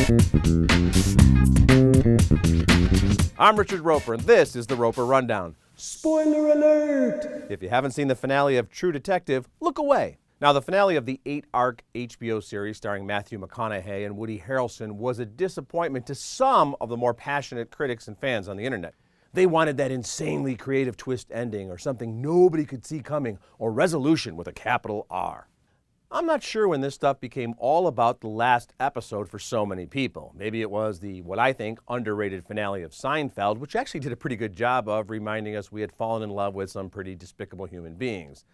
I'm Richard Roeper, and this is the Roeper Rundown. Spoiler alert! If you haven't seen the finale of True Detective, look away. Now, the finale of the 8-arc HBO series starring Matthew McConaughey and Woody Harrelson was a disappointment to some of the more passionate critics and fans on the internet. They wanted that insanely creative twist ending, or something nobody could see coming, or resolution with a capital R. I'm not sure when this stuff became all about the last episode for so many people. Maybe it was the, what I think, underrated finale of Seinfeld, which actually did a pretty good job of reminding us we had fallen in love with some pretty despicable human beings.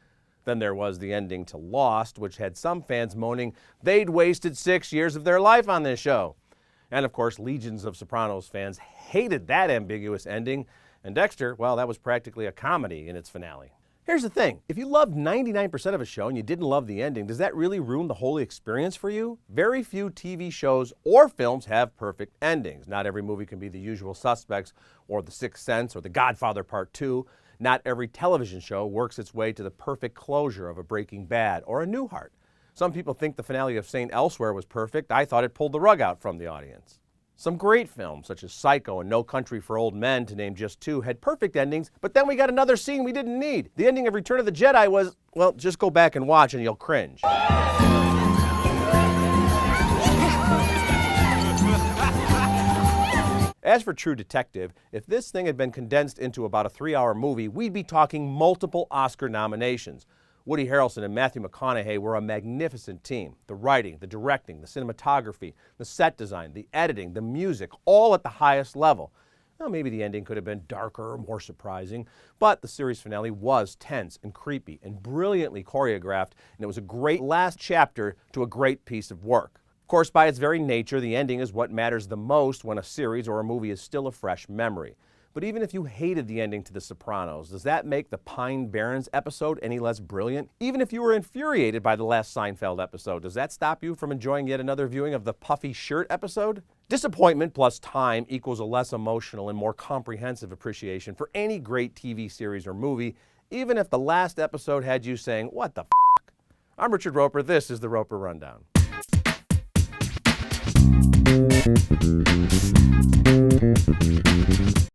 Then there was the ending to Lost, which had some fans moaning they'd wasted 6 years of their life on this show. And of course, legions of Sopranos fans hated that ambiguous ending, and Dexter, well, that was practically a comedy in its finale. Here's the thing, if you loved 99% of a show and you didn't love the ending, does that really ruin the whole experience for you? Very few TV shows or films have perfect endings. Not every movie can be The Usual Suspects or The Sixth Sense or The Godfather Part 2. Not every television show works its way to the perfect closure of a Breaking Bad or a Newhart. Some people think the finale of St. Elsewhere was perfect. I thought it pulled the rug out from the audience. Some great films, such as Psycho and No Country for Old Men, to name just two, had perfect endings, but then we got another scene we didn't need. The ending of Return of the Jedi was, well, just go back and watch and you'll cringe. As for True Detective, if this thing had been condensed into about a 3-hour movie, we'd be talking multiple Oscar nominations. Woody Harrelson and Matthew McConaughey were a magnificent team. The writing, the directing, the cinematography, the set design, the editing, the music, all at the highest level. Now, maybe the ending could have been darker or more surprising, but the series finale was tense and creepy and brilliantly choreographed, and it was a great last chapter to a great piece of work. Of course, by its very nature, the ending is what matters the most when a series or a movie is still a fresh memory. But even if you hated the ending to The Sopranos, does that make the Pine Barrens episode any less brilliant? Even if you were infuriated by the last Seinfeld episode, does that stop you from enjoying yet another viewing of the Puffy Shirt episode? Disappointment plus time equals a less emotional and more comprehensive appreciation for any great TV series or movie, even if the last episode had you saying, "What the f***?" I'm Richard Roeper. This is the Roeper Rundown.